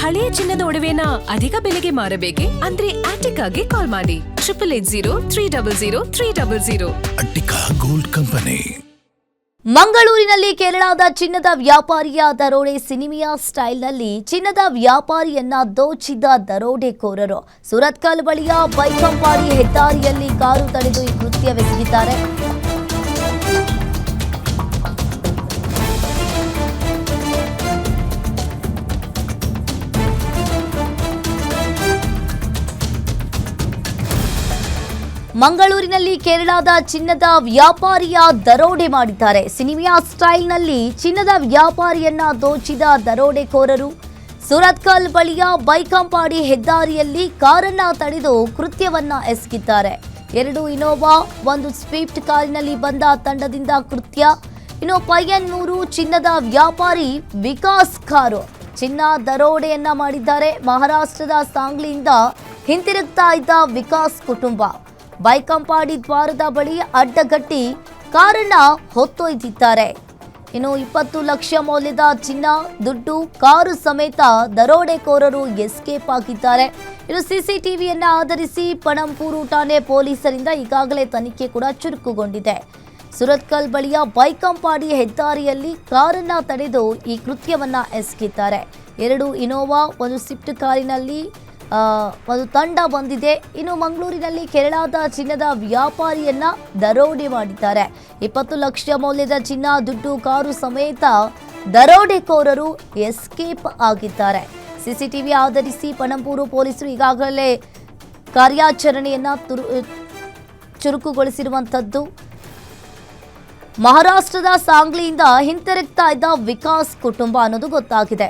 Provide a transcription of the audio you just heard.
ಹಳೆಯ ಚಿನ್ನದ ಒಡವೆನ ಅಧಿಕ ಬೆಲೆಗೆ ಮಾರಬೇಕೆ? ಅಂದ್ರೆ ಆಟಿಕಾಗೆ ಕಾಲ್ ಮಾಡಿ 8880 ಅಟ್ಟಿಕಾ ಗೋಲ್ಡ್ ಕಂಪನಿ. ಮಂಗಳೂರಿನಲ್ಲಿ ಕೇರಳದ ಚಿನ್ನದ ವ್ಯಾಪಾರಿಯ ದರೋಡೆ. ಸಿನಿಮಿಯಾ ಸ್ಟೈಲ್ನಲ್ಲಿ ಚಿನ್ನದ ವ್ಯಾಪಾರಿಯನ್ನ ದೋಚಿದ ದರೋಡೆಕೋರರು ಸುರತ್ಕಲ್ ಬಳಿಯ ಬೈಕಂಪಾಡಿ ಹೆದ್ದಾರಿಯಲ್ಲಿ ಕಾರು ತಡೆದು ಈ ಕೃತ್ಯವೆಸಗಿದ್ದಾರೆ. ಮಂಗಳೂರಿನಲ್ಲಿ ಕೇರಳದ ಚಿನ್ನದ ವ್ಯಾಪಾರಿಯ ದರೋಡೆ ಮಾಡಿದ್ದಾರೆ. ಸಿನಿಮಿಯಾ ಸ್ಟೈಲ್ನಲ್ಲಿ ಚಿನ್ನದ ವ್ಯಾಪಾರಿಯನ್ನ ದೋಚಿದ ದರೋಡೆಕೋರರು ಸುರತ್ಕಲ್ ಬಳಿಯ ಬೈಕಂಪಾಡಿ ಹೆದ್ದಾರಿಯಲ್ಲಿ ಕಾರನ್ನ ತಡೆದು ಕೃತ್ಯವನ್ನ ಎಸಗಿದ್ದಾರೆ. 2 ಇನೋವಾ, 1 ಸ್ವಿಫ್ಟ್ ಕಾರಿನಲ್ಲಿ ಬಂದ ತಂಡದಿಂದ ಕೃತ್ಯ. ಇನ್ನು ಪಯ್ಯನ್ನೂರು ಚಿನ್ನದ ವ್ಯಾಪಾರಿ ವಿಕಾಸ್ ಕಾರು ಚಿನ್ನ ದರೋಡೆಯನ್ನ ಮಾಡಿದ್ದಾರೆ. ಮಹಾರಾಷ್ಟ್ರದ ಸಾಂಗ್ಲಿಯಿಂದ ಹಿಂತಿರುಗ್ತಾ ಇದ್ದ ವಿಕಾಸ್ ಕುಟುಂಬ ಬೈಕಂಪಾಡಿ ದ್ವಾರದ ಬಳಿ ಅಡ್ಡಗಟ್ಟಿ ಕಾರನ್ನ ಹೊತ್ತೊಯ್ದಿದ್ದಾರೆ. ಇನ್ನು 20 ಲಕ್ಷ ಮೌಲ್ಯದ ಚಿನ್ನ, ದುಡ್ಡು, ಕಾರು ಸಮೇತ ದರೋಡೆಕೋರರು ಎಸ್ಕೇಪ್ ಆಗಿದ್ದಾರೆ. ಇನ್ನು ಸಿಸಿಟಿವಿಯನ್ನ ಆಧರಿಸಿ ಪಣಂಪೂರು ಠಾಣೆ ಪೊಲೀಸರಿಂದ ಈಗಾಗಲೇ ತನಿಖೆ ಕೂಡ ಚುರುಕುಗೊಂಡಿದೆ. ಸುರತ್ಕಲ್ ಬಳಿಯ ಬೈಕಂಪಾಡಿ ಹೆದ್ದಾರಿಯಲ್ಲಿ ಕಾರನ್ನ ತಡೆದು ಈ ಕೃತ್ಯವನ್ನ ಎಸಗಿದ್ದಾರೆ. 2 ಇನೋವಾ, 1 ಸ್ವಿಫ್ಟ್ ಕಾರಿನಲ್ಲಿ ಒಂದು ತಂಡ ಬಂದಿದೆ. ಇನ್ನು ಮಂಗಳೂರಿನಲ್ಲಿ ಕೇರಳದ ಚಿನ್ನದ ವ್ಯಾಪಾರಿಯನ್ನ ದರೋಡೆ ಮಾಡಿದ್ದಾರೆ. 20 ಲಕ್ಷ ಮೌಲ್ಯದ ಚಿನ್ನ, ದುಡ್ಡು, ಕಾರು ಸಮೇತ ದರೋಡೆಕೋರರು ಎಸ್ಕೇಪ್ ಆಗಿದ್ದಾರೆ. ಸಿಸಿಟಿವಿ ಆಧರಿಸಿ ಪಣಂಪೂರು ಪೊಲೀಸರು ಈಗಾಗಲೇ ಕಾರ್ಯಾಚರಣೆಯನ್ನ ಚುರುಕುಗೊಳಿಸಿರುವಂಥದ್ದು. ಮಹಾರಾಷ್ಟ್ರದ ಸಾಂಗ್ಲಿಯಿಂದ ಹಿಂತಿರುಗ್ತಾ ಇದ್ದ ವಿಕಾಸ್ ಕುಟುಂಬ ಅನ್ನೋದು ಗೊತ್ತಾಗಿದೆ.